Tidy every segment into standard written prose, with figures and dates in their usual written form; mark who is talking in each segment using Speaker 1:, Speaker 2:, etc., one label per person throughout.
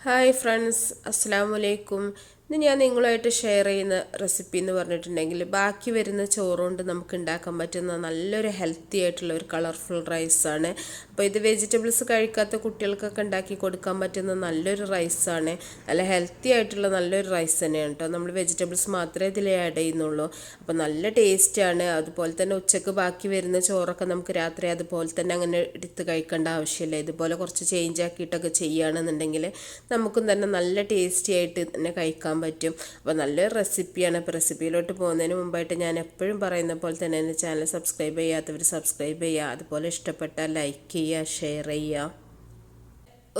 Speaker 1: Hi friends, അസ്സാം വലൈക്കും. ഇന്ന് ഞാൻ നിങ്ങളുമായിട്ട് ഷെയർ ചെയ്യുന്ന റെസിപ്പി എന്ന് പറഞ്ഞിട്ടുണ്ടെങ്കിൽ ബാക്കി വരുന്ന ചോറ് കൊണ്ട് നമുക്ക് ഉണ്ടാക്കാൻ പറ്റുന്ന നല്ലൊരു ഹെൽത്തി ആയിട്ടുള്ള ഒരു കളർഫുൾ റൈസാണ്. അപ്പോൾ ഇത് വെജിറ്റബിൾസ് കഴിക്കാത്ത കുട്ടികൾക്കൊക്കെ ഉണ്ടാക്കി കൊടുക്കാൻ പറ്റുന്ന നല്ലൊരു റൈസാണ്. നല്ല ഹെൽത്തി ആയിട്ടുള്ള നല്ലൊരു റൈസ് തന്നെയാണ് കേട്ടോ. നമ്മൾ വെജിറ്റബിൾസ് മാത്രമേ ഇതിൽ ആഡ് ചെയ്യുന്നുള്ളൂ. അപ്പോൾ നല്ല ടേസ്റ്റാണ്. അതുപോലെ തന്നെ ഉച്ചക്ക് ബാക്കി വരുന്ന ചോറൊക്കെ നമുക്ക് രാത്രി അതുപോലെ തന്നെ അങ്ങനെ എടുത്ത് കഴിക്കേണ്ട ആവശ്യമില്ല. ഇതുപോലെ കുറച്ച് ചേഞ്ച് ആക്കിയിട്ടൊക്കെ ചെയ്യുകയാണെന്നുണ്ടെങ്കിൽ നമുക്കും തന്നെ നല്ല ടേസ്റ്റി ആയിട്ട് തന്നെ കഴിക്കാൻ പറ്റും. അപ്പോൾ നല്ലൊരു റെസിപ്പിയാണ്. അപ്പോൾ റെസിപ്പിയിലോട്ട് പോകുന്നതിന് മുമ്പായിട്ട് ഞാൻ എപ്പോഴും പറയുന്ന പോലെ തന്നെ എൻ്റെ ചാനൽ സബ്സ്ക്രൈബ് ചെയ്യാത്തവർ സബ്സ്ക്രൈബ് ചെയ്യുക. അതുപോലെ ഇഷ്ടപ്പെട്ടാൽ ലൈക്ക് ചെയ്യുക, ഷെയർ ചെയ്യുക.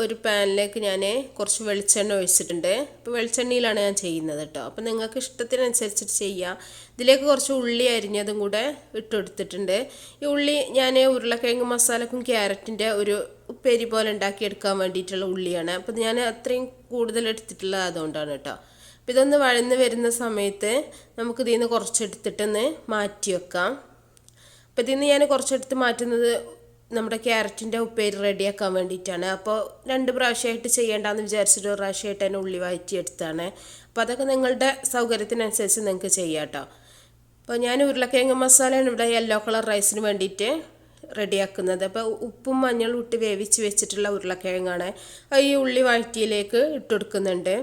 Speaker 1: ഒരു പാനിലേക്ക് ഞാൻ കുറച്ച് വെളിച്ചെണ്ണ ഒഴിച്ചിട്ടുണ്ട്. അപ്പോൾ വെളിച്ചെണ്ണയിലാണ് ഞാൻ ചെയ്യുന്നത് കേട്ടോ. അപ്പോൾ നിങ്ങൾക്ക് ഇഷ്ടത്തിനനുസരിച്ചിട്ട് ചെയ്യുക. ഇതിലേക്ക് കുറച്ച് ഉള്ളി അരിഞ്ഞതും കൂടെ ഇട്ടെടുത്തിട്ടുണ്ട്. ഈ ഉള്ളി ഞാൻ ഉരുളക്കിഴങ്ങ് മസാലക്കും ക്യാരറ്റിൻ്റെ ഒരു ഉപ്പേരി പോലെ ഉണ്ടാക്കിയെടുക്കാൻ വേണ്ടിയിട്ടുള്ള ഉള്ളിയാണ്. അപ്പോൾ ഞാൻ അത്രയും കൂടുതൽ എടുത്തിട്ടുള്ളത് അതുകൊണ്ടാണ് കേട്ടോ. അപ്പോൾ ഇതൊന്ന് വഴന്ന് വരുന്ന സമയത്ത് നമുക്ക് ഇതിൽ നിന്ന് കുറച്ചെടുത്തിട്ടൊന്ന് മാറ്റി വെക്കാം. അപ്പോൾ ഇതിൽ നിന്ന് ഞാൻ കുറച്ചെടുത്ത് മാറ്റുന്നത് നമ്മുടെ ക്യാരറ്റിൻ്റെ ഉപ്പേരി റെഡിയാക്കാൻ വേണ്ടിയിട്ടാണ്. അപ്പോൾ 2 പ്രാവശ്യമായിട്ട് ചെയ്യേണ്ടെന്ന് വിചാരിച്ചിട്ട് ഒരു പ്രാവശ്യമായിട്ട് തന്നെ ഉള്ളി വഴറ്റിയെടുത്താണ്. അപ്പോൾ അതൊക്കെ നിങ്ങളുടെ സൗകര്യത്തിനനുസരിച്ച് നിങ്ങൾക്ക് ചെയ്യാം കേട്ടോ. അപ്പോൾ ഞാൻ ഉരുളക്കിഴങ്ങ് മസാലയാണ് ഇവിടെ യെല്ലോ കളർ റൈസിന് വേണ്ടിയിട്ട് റെഡിയാക്കുന്നത്. അപ്പോൾ ഉപ്പും മഞ്ഞളും ഇട്ട് വേവിച്ച് വെച്ചിട്ടുള്ള ഉരുളക്കിഴങ്ങാണ്. ഈ ഉള്ളി വഴറ്റിയിലേക്ക് ഇട്ട് കൊടുക്കുന്നുണ്ട്.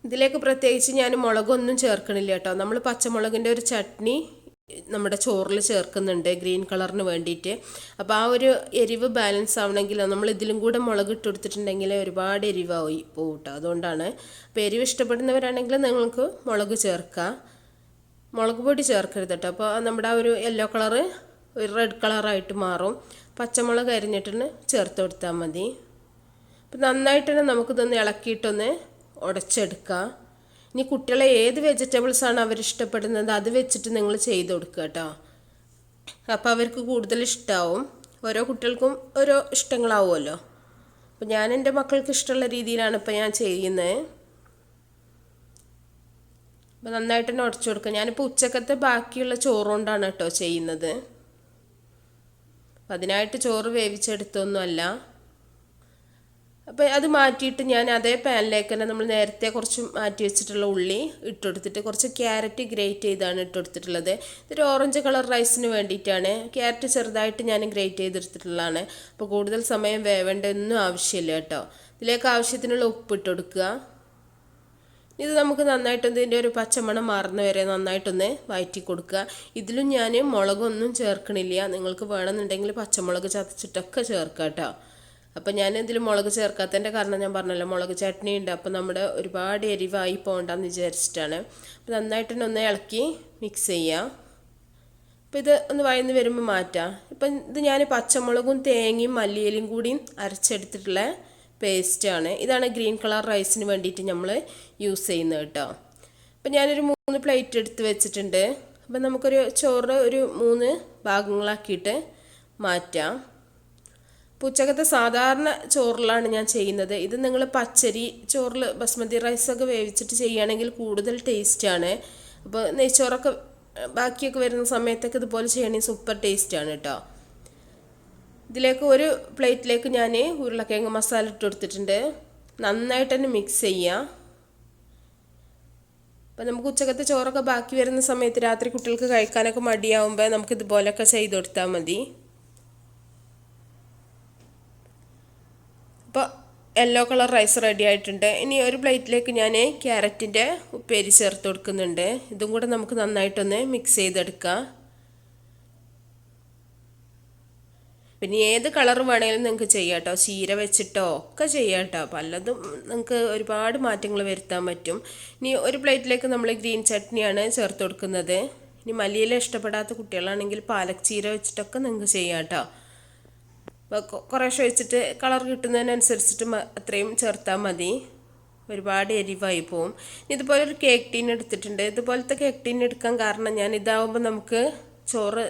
Speaker 1: ഇതിലേക്ക് പ്രത്യേകിച്ച് ഞാൻ മുളകൊന്നും ചേർക്കണില്ല കേട്ടോ. നമ്മൾ പച്ചമുളകിൻ്റെ ഒരു ചട്നി നമ്മുടെ ചോറിൽ ചേർക്കുന്നുണ്ട് ഗ്രീൻ കളറിന് വേണ്ടിയിട്ട്. അപ്പോൾ ആ ഒരു എരിവ് ബാലൻസ് ആവണമെങ്കിൽ നമ്മൾ ഇതിലും കൂടെ മുളക് ഇട്ട് കൊടുത്തിട്ടുണ്ടെങ്കിൽ ഒരുപാട് എരിവായി പോകും കേട്ടോ. അതുകൊണ്ടാണ്. അപ്പോൾ എരിവ് ഇഷ്ടപ്പെടുന്നവരാണെങ്കിൽ നിങ്ങൾക്ക് മുളക് ചേർക്കാം, മുളക് പൊടി ചേർക്കരുത് കേട്ടോ. അപ്പോൾ നമ്മുടെ ആ ഒരു യെല്ലോ കളറ് ഒരു റെഡ് കളറായിട്ട് മാറും. പച്ചമുളക് അരിഞ്ഞിട്ടൊന്ന് ചേർത്ത് കൊടുത്താൽ മതി. അപ്പോൾ നന്നായിട്ട് തന്നെ നമുക്കിതൊന്ന് ഇളക്കിയിട്ടൊന്ന് ഉടച്ചെടുക്കാം. ഇനി കുട്ടികളെ ഏത് വെജിറ്റബിൾസാണ് അവരിഷ്ടപ്പെടുന്നത് അത് വെച്ചിട്ട് നിങ്ങൾ ചെയ്ത് കൊടുക്കുക കേട്ടോ. അപ്പോൾ അവർക്ക് കൂടുതൽ ഇഷ്ടമാവും. ഓരോ കുട്ടികൾക്കും ഓരോ ഇഷ്ടങ്ങളാവുമല്ലോ. അപ്പോൾ ഞാൻ എൻ്റെ മക്കൾക്ക് ഇഷ്ടമുള്ള രീതിയിലാണ് ഇപ്പോൾ ഞാൻ ചെയ്യുന്നത്. അപ്പോൾ നന്നായിട്ട് തന്നെ ഉടച്ചു കൊടുക്കുക. ഞാനിപ്പോൾ ഉച്ചക്കത്തെ ബാക്കിയുള്ള ചോറ് കൊണ്ടാണ് കേട്ടോ ചെയ്യുന്നത്. അതിനായിട്ട് ചോറ് വേവിച്ചെടുത്തൊന്നുമല്ല. അപ്പോൾ അത് മാറ്റിയിട്ട് ഞാൻ അതേ പാനിലേക്ക് തന്നെ നമ്മൾ നേരത്തെ കുറച്ച് മാറ്റി വെച്ചിട്ടുള്ള ഉള്ളി ഇട്ടെടുത്തിട്ട് കുറച്ച് ക്യാരറ്റ് ഗ്രേറ്റ് ചെയ്താണ് ഇട്ടെടുത്തിട്ടുള്ളത്. ഇതൊരു ഓറഞ്ച് കളർ റൈസിന് വേണ്ടിയിട്ടാണ്. ക്യാരറ്റ് ചെറുതായിട്ട് ഞാൻ ഗ്രേറ്റ് ചെയ്തെടുത്തിട്ടുള്ളതാണ്. അപ്പോൾ കൂടുതൽ സമയം വേവേണ്ടതൊന്നും ആവശ്യമില്ല കേട്ടോ. ഇതിലേക്ക് ആവശ്യത്തിനുള്ള ഉപ്പ് ഇട്ട് കൊടുക്കുക. ഇത് നമുക്ക് നന്നായിട്ടൊന്ന് ഇതിൻ്റെ ഒരു പച്ചമണം മാറുന്ന വരെ നന്നായിട്ടൊന്ന് വഴറ്റി കൊടുക്കുക. ഇതിലും ഞാൻ മുളകൊന്നും ചേർക്കണില്ല. നിങ്ങൾക്ക് വേണമെന്നുണ്ടെങ്കിൽ പച്ചമുളക് ചതച്ചിട്ടൊക്കെ ചേർക്കാം കേട്ടോ. അപ്പോൾ ഞാൻ ഇതിൽ മുളക് ചേർക്കാത്തതിൻ്റെ കാരണം ഞാൻ പറഞ്ഞല്ലോ, മുളക് ചട്നി ഉണ്ട്. അപ്പോൾ നമ്മുടെ ഒരുപാട് എരിവായി പോകണ്ടെന്ന് വിചാരിച്ചിട്ടാണ്. അപ്പോൾ നന്നായിട്ട് തന്നെ ഒന്ന് ഇളക്കി മിക്സ് ചെയ്യുക. അപ്പോൾ ഇത് ഒന്ന് വഴന്ന് വരുമ്പോൾ മാറ്റാം. ഇപ്പം ഇത് ഞാൻ പച്ചമുളകും തേങ്ങയും മല്ലിയിലും കൂടിയും അരച്ചെടുത്തിട്ടുള്ള പേസ്റ്റാണ്. ഇതാണ് ഗ്രീൻ കളർ റൈസിന് വേണ്ടിയിട്ട് നമ്മൾ യൂസ് ചെയ്യുന്നത് കേട്ടോ. അപ്പം ഞാനൊരു 3 പ്ലേറ്റ് എടുത്ത് വെച്ചിട്ടുണ്ട്. അപ്പം നമുക്കൊരു ചോറ് ഒരു 3 ഭാഗങ്ങളാക്കിയിട്ട് മാറ്റാം. ഉച്ചക്കത്തെ സാധാരണ ചോറിലാണ് ഞാൻ ചെയ്യുന്നത്. ഇത് നിങ്ങൾ പച്ചരി ചോറിൽ ബസ്മതി റൈസൊക്കെ വേവിച്ചിട്ട് ചെയ്യുകയാണെങ്കിൽ കൂടുതൽ ടേസ്റ്റാണ്. അപ്പോൾ നെയ്ച്ചോറൊക്കെ ബാക്കിയൊക്കെ വരുന്ന സമയത്തൊക്കെ ഇതുപോലെ ചെയ്യണമെങ്കിൽ സൂപ്പർ ടേസ്റ്റാണ് കേട്ടോ. ഇതിലേക്ക് ഒരു പ്ലേറ്റിലേക്ക് ഞാൻ ഉരുളക്കിഴങ്ങ് മസാല ഇട്ട് കൊടുത്തിട്ടുണ്ട്. നന്നായിട്ട് തന്നെ മിക്സ് ചെയ്യുക. അപ്പോൾ നമുക്ക് ഉച്ചക്കത്തെ ചോറൊക്കെ ബാക്കി വരുന്ന സമയത്ത് രാത്രി കുട്ടികൾക്ക് കഴിക്കാനൊക്കെ മടിയാവുമ്പോൾ നമുക്ക് ഇതുപോലെയൊക്കെ ചെയ്ത് കൊടുത്താൽ മതി. അപ്പോൾ യെല്ലോ കളർ റൈസ് റെഡി ആയിട്ടുണ്ട്. ഇനി ഒരു പ്ലേറ്റിലേക്ക് ഞാൻ ക്യാരറ്റിൻ്റെ ഉപ്പേരി ചേർത്ത് കൊടുക്കുന്നുണ്ട്. ഇതും കൂടെ നമുക്ക് നന്നായിട്ടൊന്ന് മിക്സ് ചെയ്തെടുക്കാം. പിന്നെ ഏത് കളർ വേണമെങ്കിലും നിങ്ങൾക്ക് ചെയ്യാം കേട്ടോ. ചീര വെച്ചിട്ടോ ഒക്കെ ചെയ്യാം കേട്ടോ. പലതും നിങ്ങൾക്ക് ഒരുപാട് മാറ്റങ്ങൾ വരുത്താൻ പറ്റും. ഇനി ഒരു പ്ലേറ്റിലേക്ക് നമ്മൾ ഗ്രീൻ ചട്നിയാണ് ചേർത്ത് കൊടുക്കുന്നത്. ഇനി മല്ലിയില ഇഷ്ടപ്പെടാത്ത കുട്ടികളാണെങ്കിൽ പാലക് ചീര വെച്ചിട്ടൊക്കെ നിങ്ങൾക്ക് ചെയ്യാം കേട്ടോ. കുറേശ്ശെ വെച്ചിട്ട് കളർ കിട്ടുന്നതിനനുസരിച്ചിട്ട് അത്രയും ചേർത്താൽ മതി. ഒരുപാട് എരിവായി പോവും. ഇതുപോലെ ഒരു കേക്ക് ടീൻ എടുത്തിട്ടുണ്ട്. ഇതുപോലത്തെ കേക്ക് ടീൻ എടുക്കാൻ കാരണം ഞാൻ ഇതാവുമ്പോൾ നമുക്ക് ചോറ്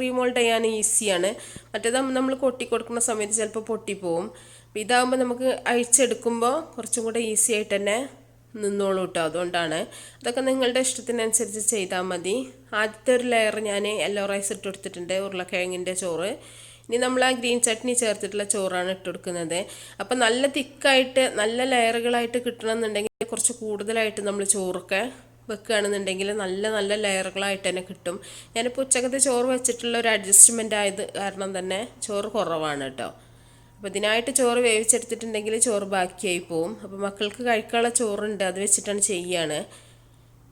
Speaker 1: റീമോൾഡ് ചെയ്യാൻ ഈസിയാണ്. മറ്റേത് നമ്മൾ കൊട്ടി കൊടുക്കുന്ന സമയത്ത് ചിലപ്പോൾ പൊട്ടിപ്പോവും. അപ്പോൾ ഇതാകുമ്പോൾ നമുക്ക് അഴിച്ചെടുക്കുമ്പോൾ കുറച്ചും കൂടെ ഈസി ആയിട്ട് തന്നെ നിന്നോളൂ കേട്ടോ. അതുകൊണ്ടാണ്. അതൊക്കെ നിങ്ങളുടെ ഇഷ്ടത്തിനനുസരിച്ച് ചെയ്താൽ മതി. ആദ്യത്തെ ഒരു ലെയർ ഞാൻ യെല്ലോ റൈസ് ഇട്ട് കൊടുത്തിട്ടുണ്ട്, ഉരുളക്കിഴങ്ങിൻ്റെ ചോറ്. ഇനി നമ്മൾ ആ ഗ്രീൻ ചട്നി ചേർത്തിട്ടുള്ള ചോറാണ് ഇട്ട് കൊടുക്കുന്നത്. അപ്പം നല്ല തിക്കായിട്ട് നല്ല ലെയറുകളായിട്ട് കിട്ടണമെന്നുണ്ടെങ്കിൽ കുറച്ച് കൂടുതലായിട്ട് നമ്മൾ ചോറൊക്കെ വെക്കുകയാണെന്നുണ്ടെങ്കിൽ നല്ല നല്ല ലെയറുകളായിട്ട് തന്നെ കിട്ടും. ഞാനിപ്പോൾ ഉച്ചക്കത്തെ ചോറ് വെച്ചിട്ടുള്ള ഒരു അഡ്ജസ്റ്റ്മെൻ്റ് ആയത് കാരണം തന്നെ ചോറ് കുറവാണ് കേട്ടോ. അപ്പോൾ ഇതിനായിട്ട് ചോറ് വേവിച്ചെടുത്തിട്ടുണ്ടെങ്കിൽ ചോറ് ബാക്കിയായി പോവും. അപ്പോൾ മക്കൾക്ക് കഴിക്കാനുള്ള ചോറുണ്ട്, അത് വെച്ചിട്ടാണ് ചെയ്യുകയാണ്.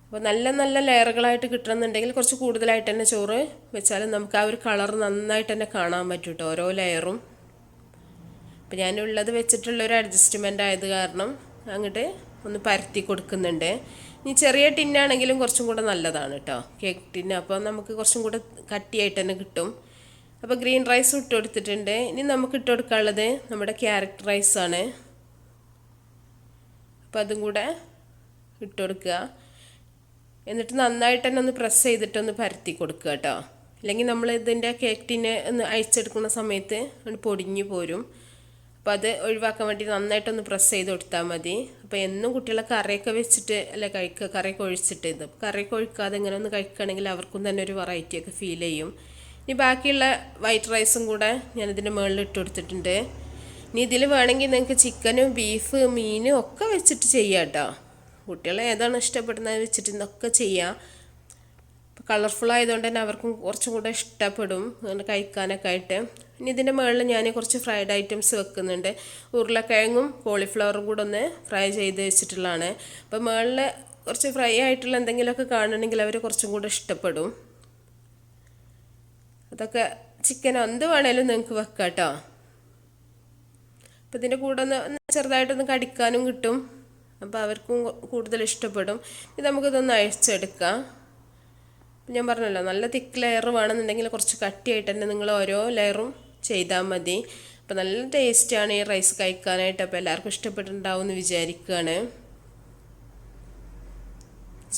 Speaker 1: അപ്പോൾ നല്ല നല്ല ലെയറുകളായിട്ട് കിട്ടണമെന്നുണ്ടെങ്കിൽ കുറച്ച് കൂടുതലായിട്ട് തന്നെ ചോറ് വെച്ചാൽ നമുക്ക് ആ ഒരു കളർ നന്നായിട്ട് തന്നെ കാണാൻ പറ്റും കേട്ടോ, ഓരോ ലെയറും. അപ്പോൾ ഞാനുള്ളത് വെച്ചിട്ടുള്ളൊരു അഡ്ജസ്റ്റ്മെൻ്റ് ആയത് കാരണം അങ്ങോട്ട് ഒന്ന് പരത്തി കൊടുക്കുന്നുണ്ട്. ഇനി ചെറിയ ടിന്നാണെങ്കിലും കുറച്ചും കൂടെ നല്ലതാണ് കേട്ടോ, കേക്ക് ടിന്ന്. അപ്പോൾ നമുക്ക് കുറച്ചും കൂടെ കട്ടിയായിട്ട് തന്നെ കിട്ടും. അപ്പോൾ ഗ്രീൻ റൈസ് ഇട്ട് കൊടുത്തിട്ടുണ്ട്. ഇനി നമുക്ക് ഇട്ട് കൊടുക്കാനുള്ളത് നമ്മുടെ ക്യാരറ്റ് റൈസാണ്. അപ്പോൾ അതും കൂടെ ഇട്ട് കൊടുക്കുക. എന്നിട്ട് നന്നായിട്ട് തന്നെ ഒന്ന് പ്രസ് ചെയ്തിട്ടൊന്ന് പരത്തി കൊടുക്കുക കേട്ടോ. അല്ലെങ്കിൽ നമ്മൾ ഇതിൻ്റെ കേക്ക് ടിന്നെ ഒന്ന് അഴിച്ചെടുക്കുന്ന സമയത്ത് പൊടിഞ്ഞു പോരും. അപ്പോൾ അത് ഒഴിവാക്കാൻ വേണ്ടി നന്നായിട്ടൊന്ന് പ്രസ് ചെയ്ത് കൊടുത്താൽ മതി. അപ്പോൾ എന്നും കുട്ടികളെ കറിയൊക്കെ വെച്ചിട്ട് അല്ല കഴിക്കുക, കറിയൊക്കെ ഒഴിച്ചിട്ട്. ഇത് കറിയൊക്കെ ഒഴിക്കാതെ ഇങ്ങനെ ഒന്ന് കഴിക്കുകയാണെങ്കിൽ അവർക്കും തന്നെ ഒരു വെറൈറ്റിയൊക്കെ ഫീൽ ചെയ്യും. ഇനി ബാക്കിയുള്ള വൈറ്റ് റൈസും കൂടെ ഞാനിതിൻ്റെ മുകളിൽ ഇട്ട് കൊടുത്തിട്ടുണ്ട്. ഇനി ഇതിൽ വേണമെങ്കിൽ നിങ്ങൾക്ക് ചിക്കനും ബീഫ് മീനും ഒക്കെ വെച്ചിട്ട് ചെയ്യാം കേട്ടോ. കുട്ടികളെ ഏതാണ് ഇഷ്ടപ്പെടുന്നത് വെച്ചിട്ട് ഇതൊക്കെ ചെയ്യാം. ഇപ്പോൾ കളർഫുൾ ആയതുകൊണ്ട് തന്നെ അവർക്കും കുറച്ചും കൂടെ ഇഷ്ടപ്പെടും അങ്ങനെ കഴിക്കാനൊക്കെ ആയിട്ട്. ഇനി ഇതിൻ്റെ മുകളിൽ ഞാൻ കുറച്ച് ഫ്രൈഡ് ഐറ്റംസ് വെക്കുന്നുണ്ട്. ഉരുളക്കിഴങ്ങും കോളിഫ്ലവറും കൂടെ ഒന്ന് ഫ്രൈ ചെയ്ത് വെച്ചിട്ടുള്ളതാണ്. അപ്പോൾ മുകളിൽ കുറച്ച് ഫ്രൈ ആയിട്ടുള്ള എന്തെങ്കിലുമൊക്കെ കാണണമെങ്കിൽ അവർ കുറച്ചും കൂടെ ഇഷ്ടപ്പെടും. അതൊക്കെ ചിക്കൻ എന്ത് വേണേലും നിങ്ങൾക്ക് വെക്കാം കേട്ടോ. അപ്പോൾ ഇതിൻ്റെ കൂടെ ഒന്ന് ചെറുതായിട്ടൊന്ന് കടിക്കാനും കിട്ടും. അപ്പോൾ അവർക്കും കൂടുതൽ ഇഷ്ടപ്പെടും. ഇത് നമുക്കിതൊന്ന് അഴിച്ചെടുക്കാം. ഞാൻ പറഞ്ഞല്ലോ, നല്ല തിക്ക് ലെയർ വേണമെന്നുണ്ടെങ്കിൽ കുറച്ച് കട്ടിയായിട്ട് തന്നെ നിങ്ങൾ ഓരോ ലെയറും ചെയ്താൽ മതി. അപ്പോൾ നല്ല ടേസ്റ്റാണ് ഈ റൈസ് കഴിക്കാനായിട്ട്. അപ്പോൾ എല്ലാവർക്കും ഇഷ്ടപ്പെട്ടിട്ടുണ്ടാവും എന്ന് വിചാരിക്കുകയാണ്.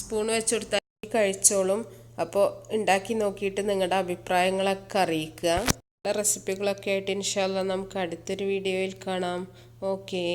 Speaker 1: സ്പൂൺ വെച്ച് കൊടുത്താൽ കഴിച്ചോളും. അപ്പോൾ ഉണ്ടാക്കി നോക്കിയിട്ട് നിങ്ങളുടെ അഭിപ്രായങ്ങളൊക്കെ അറിയിക്കുക. നല്ല റെസിപ്പികളൊക്കെ ആയിട്ട് ഇൻഷാ അല്ലാഹ് നമുക്ക് അടുത്തൊരു വീഡിയോയിൽ കാണാം. ഓക്കേ.